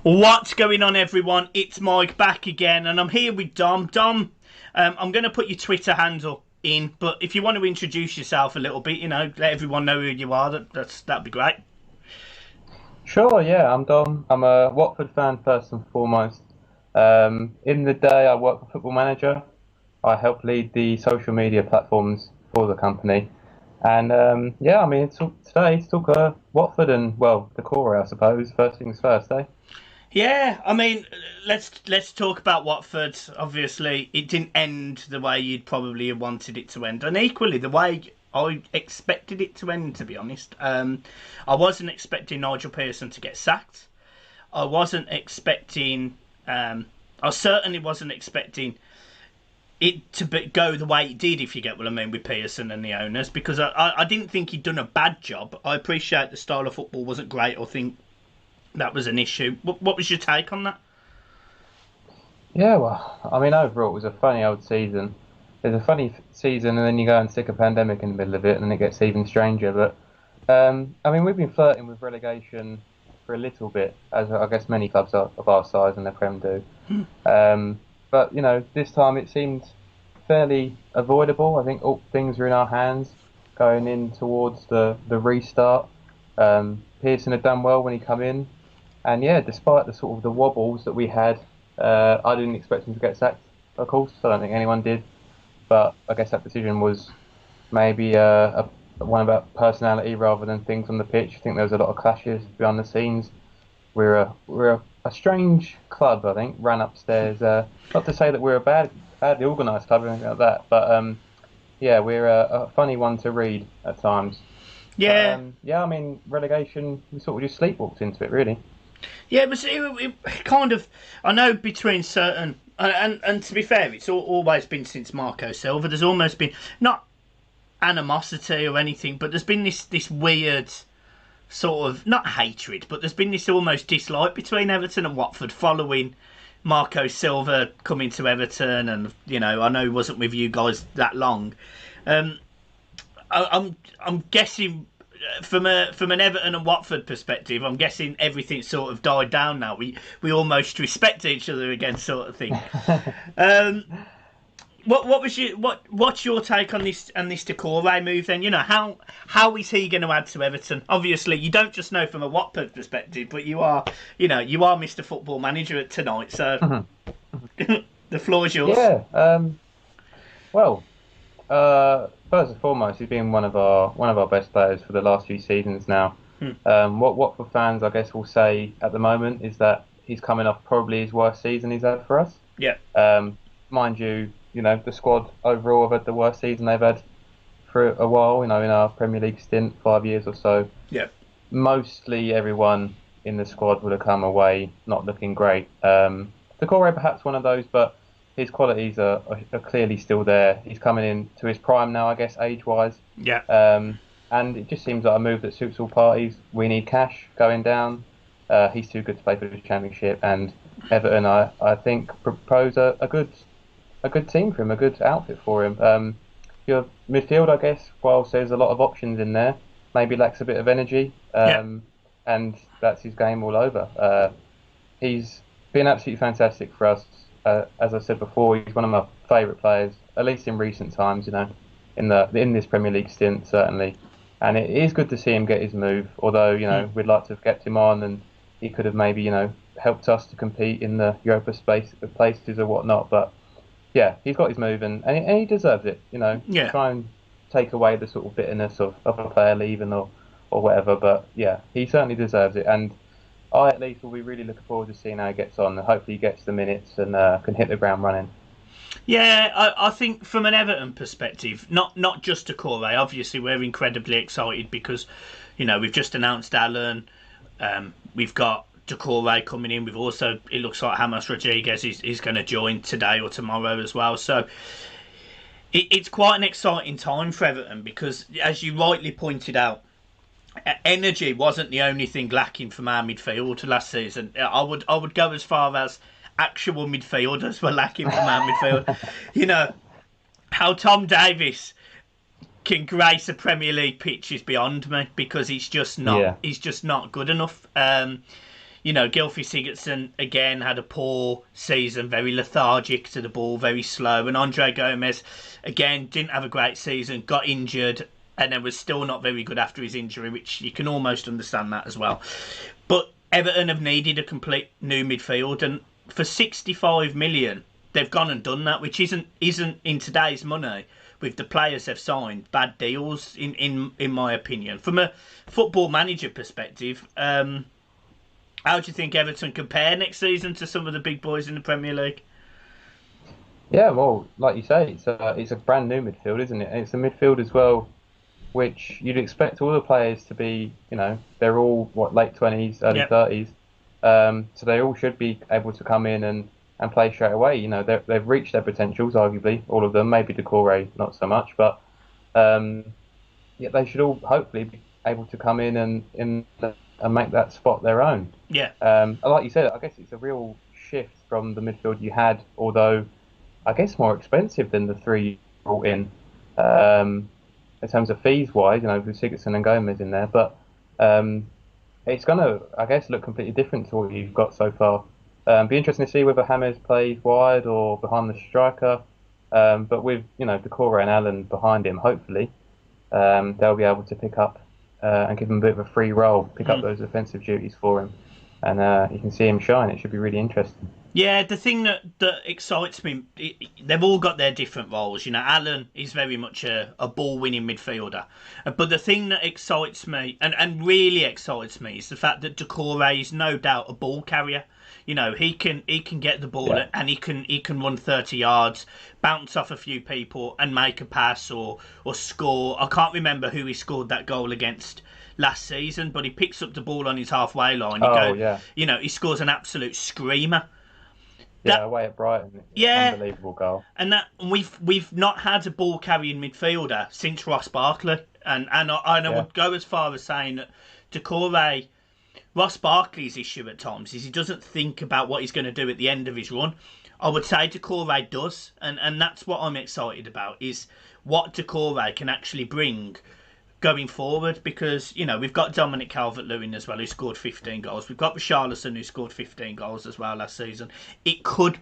What's going on, everyone? It's Mike back again, and I'm here with Dom. Dom, I'm going to put your Twitter handle in, but if you want to introduce yourself a little bit, let everyone know who you are. That'd be great. Sure, yeah, I'm Dom. I'm a Watford fan first and foremost. In the day, I work for Football Manager. I help lead the social media platforms for the company. And yeah, I mean, today to talk Watford and, well, Doucoure, I suppose. First things first, eh? Yeah, I mean, let's talk about Watford. Obviously, it didn't end the way you'd probably have wanted it to end, and equally the way I expected it to end. To be honest, I wasn't expecting Nigel Pearson to get sacked. I wasn't expecting. I certainly wasn't expecting it to go the way it did, if you get what I mean, with Pearson and the owners, because I didn't think he'd done a bad job. I appreciate the style of football wasn't great. I think that was an issue. What was your take on that? Yeah, well, I mean, overall, it was a funny old season. It's a funny season, and then you go and stick a pandemic in the middle of it, and it gets even stranger. But I mean, we've been flirting with relegation for a little bit, as I guess many clubs of our size in the Prem do. But this time it seemed fairly avoidable. I think all things were in our hands going in towards the restart. Pearson had done well when he come in, and yeah, despite the sort of the wobbles that we had, I didn't expect him to get sacked. Of course, I don't think anyone did. But I guess that decision was maybe one about personality rather than things on the pitch. I think there was a lot of clashes behind the scenes. We're a strange club, I think. Ran upstairs. Not to say that we're a badly organised club or anything like that, but yeah, we're a funny one to read at times. Yeah, Yeah, I mean, relegation. We sort of just sleepwalked into it, really. yeah, it kind of. I know between certain and to be fair, it's always been since Marco Silva. There's almost been not animosity or anything, but there's been this weird sort of not hatred, but there's been this almost dislike between Everton and Watford following Marco Silva coming to Everton, and I know he wasn't with you guys that long. Um, I'm guessing from an Everton and Watford perspective, I'm guessing everything sort of died down now. We almost respect each other again, sort of thing. Um, what's your take on this Doucoure move then? How is he going to add to Everton? Obviously, you don't just know from a Watford perspective, but you are Mr. Football Manager at tonight, so the floor is yours. Yeah. Well, first and foremost, he's been one of our best players for the last few seasons now. What Watford fans, I guess, will say at the moment is that he's coming off probably his worst season he's had for us. Yeah. Mind you, the squad overall have had the worst season they've had for a while. In our Premier League stint, 5 years or so. Yeah. Mostly everyone in the squad would have come away not looking great. Doucoure perhaps one of those, but his qualities are clearly still there. He's coming in to his prime now, I guess, age-wise. Yeah. And it just seems like a move that suits all parties. We need cash going down. He's too good to play for the Championship, and Everton, I think, propose a good team for him, a good outfit for him. Your midfield, I guess, whilst there's a lot of options in there, maybe lacks a bit of energy, and that's his game all over. He's been absolutely fantastic for us. As I said before, he's one of my favourite players, at least in recent times. In this Premier League stint, certainly. And it is good to see him get his move. Although we'd like to have kept him on, and he could have maybe helped us to compete in the Europa places or whatnot. But yeah, he's got his move, and he deserves it. Yeah. Try and take away the sort of bitterness of a player leaving or whatever. But yeah, he certainly deserves it, and I at least will be really looking forward to seeing how he gets on. And hopefully he gets the minutes and can hit the ground running. Yeah, I think from an Everton perspective, not just Doucoure, obviously we're incredibly excited because, we've just announced Alan, we've got Doucoure coming in, we've also, it looks like James Rodriguez is going to join today or tomorrow as well, so it's quite an exciting time for Everton because, as you rightly pointed out, energy wasn't the only thing lacking from our midfield last season. I would go as far as actual midfielders were lacking from our midfield. How Tom Davies can grace a Premier League pitch is beyond me because he's just not. Yeah. He's just not good enough. Gylfi Sigurdsson again had a poor season, very lethargic to the ball, very slow. And Andre Gomez, again, didn't have a great season, got injured, and then was still not very good after his injury, which you can almost understand that as well. But Everton have needed a complete new midfield, and for 65 million, they've gone and done that, which isn't in today's money, with the players they've signed, bad deals, in my opinion. From a football manager perspective, how do you think Everton compare next season to some of the big boys in the Premier League? Yeah, well, like you say, it's a brand new midfield, isn't it? And it's a midfield as well, which you'd expect all the players to be, they're all, late 20s, early 30s. So they all should be able to come in and play straight away. They've reached their potentials, arguably, all of them. Maybe Doucoure, not so much. But they should all hopefully be able to come in and make that spot their own. Yeah. Like you said, I guess it's a real shift from the midfield you had, although I guess more expensive than the three brought in terms of fees wise, with Sigurdsson and Gomez in there. But it's going to, I guess, look completely different to what you've got so far. Be interesting to see whether James plays wide or behind the striker. But with Doucoure and Allen behind him, hopefully they'll be able to pick up and give him a bit of a free role, pick up those offensive duties for him, and you can see him shine. It should be really interesting. Yeah, the thing that excites me, they've all got their different roles. Allen is very much a ball-winning midfielder. But the thing that excites me, and really excites me, is the fact that Doucoure is no doubt a ball carrier. He can get the ball, and he can run 30 yards, bounce off a few people, and make a pass or score. I can't remember who he scored that goal against last season, but he picks up the ball on his halfway line. He scores an absolute screamer. Away at Brighton. Unbelievable goal. And that we've not had a ball carrying midfielder since Ross Barkley, and I would go as far as saying that Doucoure, Ross Barkley's issue at times is he doesn't think about what he's going to do at the end of his run. I would say Doucoure does, and that's what I'm excited about, is what Doucoure can actually bring going forward, because we've got Dominic Calvert-Lewin as well, who scored 15 goals. We've got Richarlison, who scored 15 goals as well last season. He's going to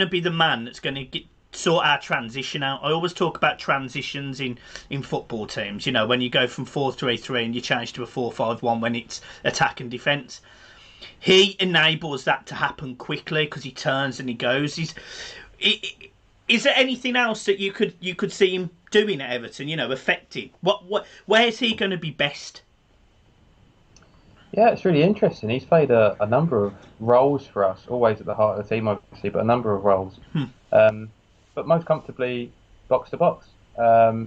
be the man that's going to sort our transition out. I always talk about transitions in football teams. When you go from 4-3-3 and you change to a 4-5-1 when it's attack and defence. He enables that to happen quickly because he turns and he goes. Is there anything else that you could see him doing at Everton? Affecting where's he going to be best? Yeah, it's really interesting. He's played a number of roles for us, always at the heart of the team, obviously, but a number of roles. But most comfortably box to box.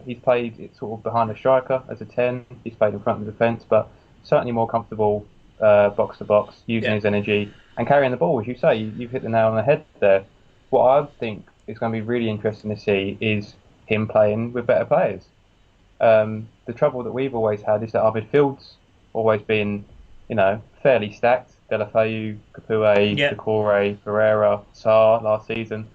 He's played it sort of behind the striker as a 10. He's played in front of the defence, but certainly more comfortable box to box, using his energy and carrying the ball. As you say, you've hit the nail on the head there. What I think is going to be really interesting to see is him playing with better players. The trouble that we've always had is that our midfield's always been, fairly stacked. Deulofeu, Capoue, Doucoure, Pereira, Sarr last season.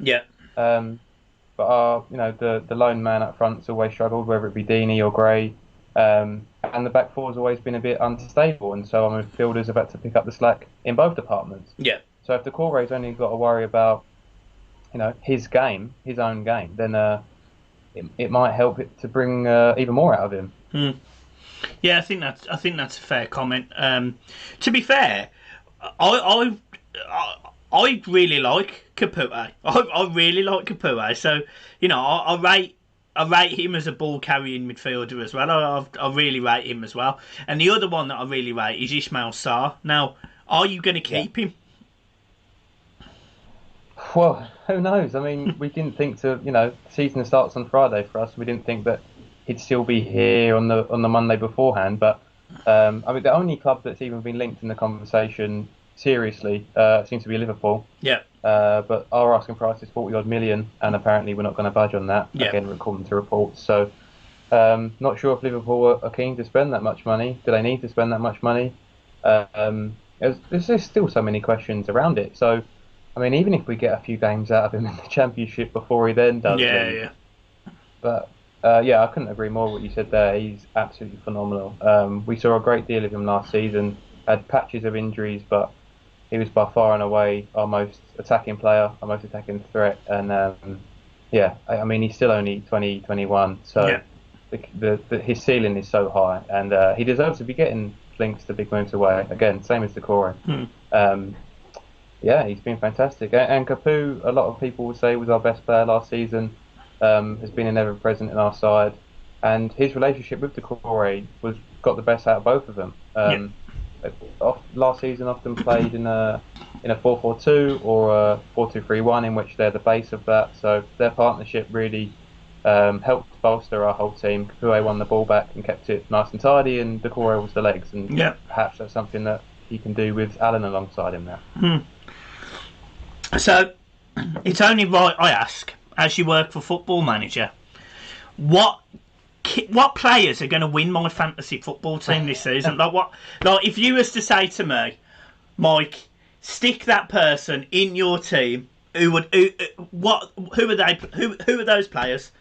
But our, the lone man up front's always struggled, whether it be Deeney or Gray. And the back four's always been a bit unstable, and so our midfielders have had to pick up the slack in both departments. So if Doucoure's only got to worry about his game, his own game, then it might help it to bring even more out of him. Yeah, I think that's a fair comment. To be fair, I really like Capoue. I really like Capoue. So I rate him as a ball carrying midfielder as well. I really rate him as well. And the other one that I really rate is Ismail Sarr. Now, are you going to keep him? Well, who knows? I mean, we didn't think the season starts on Friday for us. We didn't think that he'd still be here on the Monday beforehand. But the only club that's even been linked in the conversation seriously seems to be Liverpool. But our asking price is 40-odd million, and apparently we're not going to budge on that. Again, according to reports. So, not sure if Liverpool are keen to spend that much money. Do they need to spend that much money? There's still so many questions around it. So, I mean, even if we get a few games out of him in the Championship before he then does, but Yeah, I couldn't agree more with what you said there. He's absolutely phenomenal. We saw a great deal of him last season. Had patches of injuries, but he was by far and away our most attacking player, our most attacking threat. And yeah, I mean, he's still only 2021, so Yeah. his ceiling is so high, and he deserves to be getting links to big moves away. Again, same as Doucoure. Hmm. Um, yeah, he's been fantastic. And Capu, a lot of people would say was our best player last season. Has been an ever present in our side, and his relationship with Doucoure was got the best out of both of them. Yeah. Last season, often played in a 4-4-2 or a 4-2-3-1, in which they're the base of that. So their partnership really helped bolster our whole team. Capu won the ball back and kept it nice and tidy, and Doucoure was the legs. And Yeah. perhaps that's something that he can do with Alan alongside him now. So it's only right I ask, as you work for Football Manager, what players are going to win my fantasy football team this season? Like if you was to say to me, Mike, stick that person in your team, who are they? Who are those players?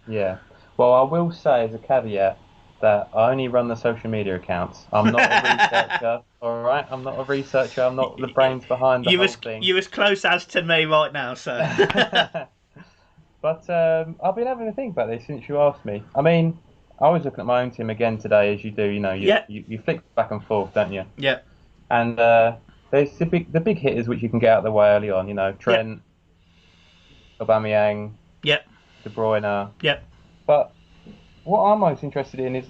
Yeah. Well, I will say as a caveat that I only run the social media accounts. I'm not a researcher. All right, I'm not a researcher. I'm not the brains behind the whole thing. You're as close as to me right now, sir. But I've been having to think about this since you asked me. I mean, I was looking at my own team again today, as you do. You know, you flick back and forth, don't you? Yeah. And there's the big hitters which you can get out of the way early on. You know, Trent, Aubameyang, Yep. De Bruyne. Yep. But what I'm most interested in is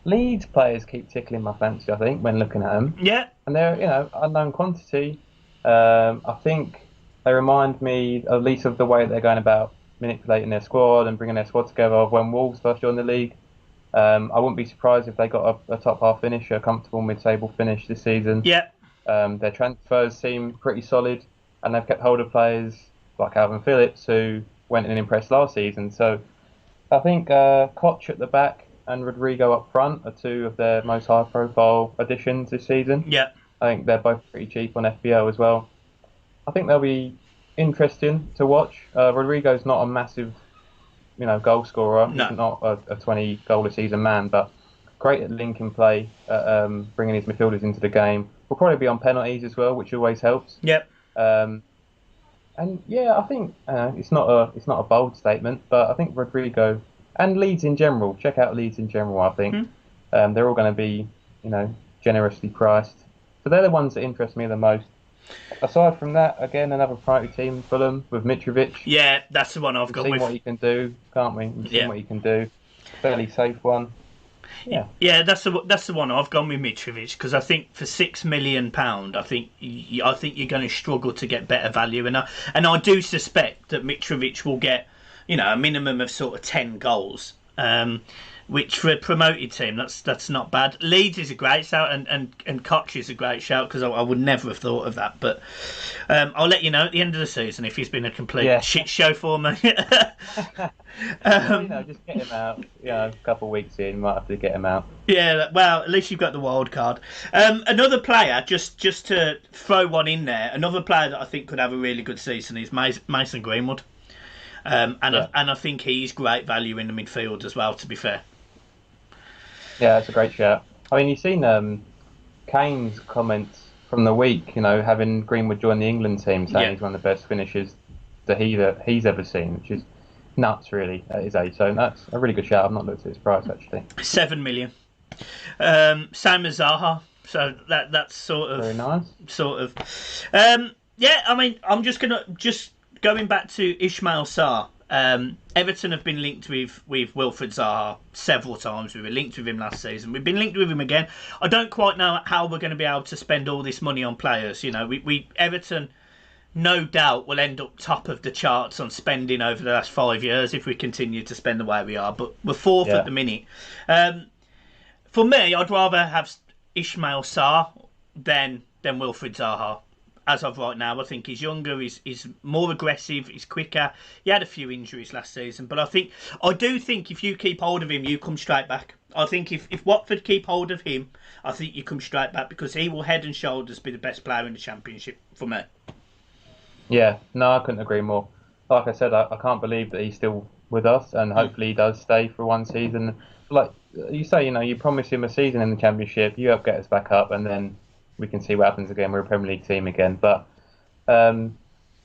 Leeds players keep tickling my fancy, I think, when looking at them. Yeah. And they're, unknown quantity. I think they remind me at least of the way they're going about manipulating their squad and bringing their squad together of when Wolves first joined the league. I wouldn't be surprised if they got a top half finish, a comfortable mid-table finish this season. Yeah. Their transfers seem pretty solid, and they've kept hold of players like Alvin Phillips, who went and impressed last season. So I think Koch at the back and Rodrigo up front are two of their most high-profile additions this season. Yeah. I think they're both pretty cheap on FBO as well. I think they'll be interesting to watch. Rodrigo's not a massive, goal scorer. No. He's not a 20 goal a season man, but great at linking play, bringing his midfielders into the game. Will probably be on penalties as well, which always helps. Yep. And yeah, I think it's not a bold statement, but I think Rodrigo and Leeds in general. Check out Leeds in general. I think they're all going to be, generously priced. So they're the ones that interest me the most. Aside from that, again, another priority team, Fulham with Mitrovic. Yeah, that's the one I've gone We've with. seen what he can do, can't we? We've seen what he can do. Fairly safe one. Yeah. Yeah, that's the one I've gone with Mitrovic, because I think for £6 million, I think you're going to struggle to get better value, and I do suspect that Mitrovic will get, a minimum of sort of 10 goals. Which for a promoted team, that's not bad. Leeds is a great shout, and Koch is a great shout, because I would never have thought of that. But I'll let you know at the end of the season if he's been a complete shit show for me. Just get him out. A couple of weeks in, might have to get him out. Yeah, well, at least you've got the wild card. Another player, just to throw one in there, another player that I think could have a really good season is Mason Greenwood. I think he's great value in the midfield as well, to be fair. Yeah, that's a great shout. I mean, you've seen Kane's comments from the week, having Greenwood join the England team, saying he's one of the best finishers that he's ever seen, which is nuts, really, at his age. So that's a really good shout. I've not looked at his price, actually. 7 million. Same as Zaha. So that's sort of... Very nice. Sort of. I mean, I'm just going back to Ismail Sarr. Everton have been linked with Wilfried Zaha several times. We were linked with him last season. We've been linked with him again. I don't quite know how we're going to be able to spend all this money on players. We Everton, no doubt, will end up top of the charts on spending over the last 5 years if we continue to spend the way we are. But we're fourth at the minute. For me, I'd rather have Ismail Sarr than Wilfried Zaha. As of right now, I think he's younger, he's more aggressive, he's quicker. He had a few injuries last season, but I do think if you keep hold of him, you come straight back. I think if Watford keep hold of him, I think you come straight back, because he will head and shoulders be the best player in the Championship for me. Yeah, no, I couldn't agree more. Like I said, I can't believe that he's still with us, and hopefully he does stay for one season. Like you say, you promise him a season in the Championship, you help get us back up, and then we can see what happens again. We're a Premier League team again. But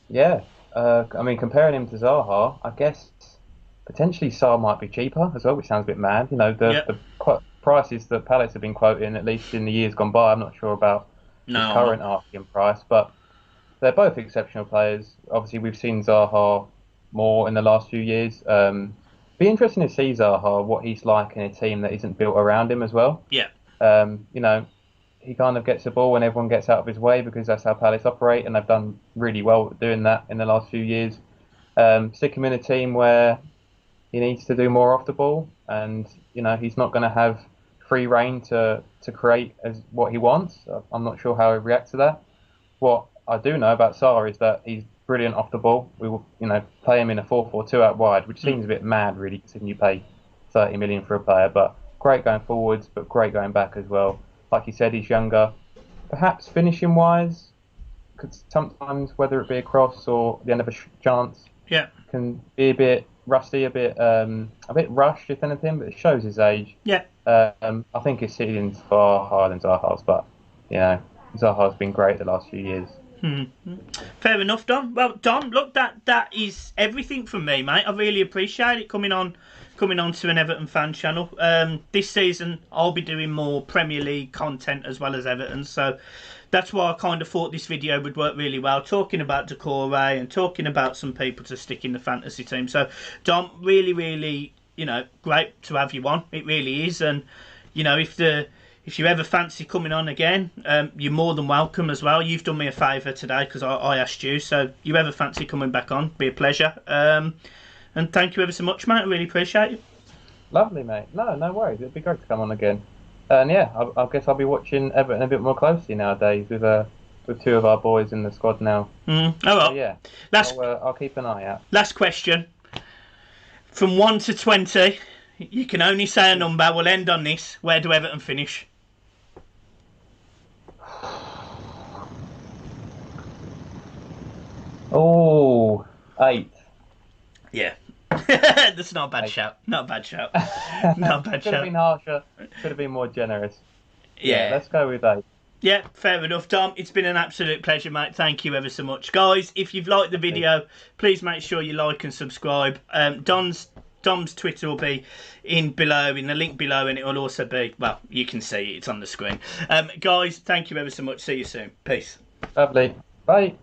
yeah, I mean, comparing him to Zaha, I guess potentially Zaha might be cheaper as well, which sounds a bit mad. The prices that Palace have been quoting, at least in the years gone by, I'm not sure about the current asking price, but they're both exceptional players. Obviously, we've seen Zaha more in the last few years. Be interesting to see Zaha, what he's like in a team that isn't built around him as well. Yeah. He kind of gets the ball when everyone gets out of his way, because that's how Palace operate, and they've done really well doing that in the last few years. Stick him in a team where he needs to do more off the ball, and he's not going to have free reign to create as what he wants. I'm not sure how he reacts to that. What I do know about Sarr is that he's brilliant off the ball. We will, play him in a 4-4-2 out wide, which seems a bit mad, really, considering you pay 30 million for a player. But great going forwards, but great going back as well. Like you said, he's younger. Perhaps finishing wise, could sometimes, whether it be a cross or the end of a chance, can be a bit rusty, a bit rushed, if anything. But it shows his age. Yeah. I think his ceiling's far higher than Zaha's, but Zaha's been great the last few years. Fair enough, Don. Well, Don, look, that is everything from me, mate. I really appreciate it coming on to an Everton fan channel. This season I'll be doing more Premier League content as well as Everton, so that's why I kind of thought this video would work really well, talking about Doucoure and talking about some people to stick in the fantasy team. So Don, really, really, great to have you on. It really is. And if you ever fancy coming on again, you're more than welcome as well. You've done me a favour today because I asked you, so you ever fancy coming back on, be a pleasure. And thank you ever so much, mate. I really appreciate it. Lovely, mate. No worries. It'd be great to come on again. And yeah, I guess I'll be watching Everton a bit more closely nowadays with two of our boys in the squad now. Oh well. So, yeah, I'll keep an eye out. Last question. From 1 to 20, you can only say a number. We'll end on this. Where do Everton finish? Oh, 8. Yeah. That's not a bad shout. Not a bad shout. Not a bad shout. Could have been harsher. Could have been more generous. Yeah. Let's go with 8. Yeah, fair enough, Dom. It's been an absolute pleasure, mate. Thank you ever so much. Guys, if you've liked the video, please make sure you like and subscribe. Dom's Twitter will be in the link below, and it will also be, well, you can see it. It's on the screen. Guys, thank you ever so much. See you soon. Peace. Lovely. Bye.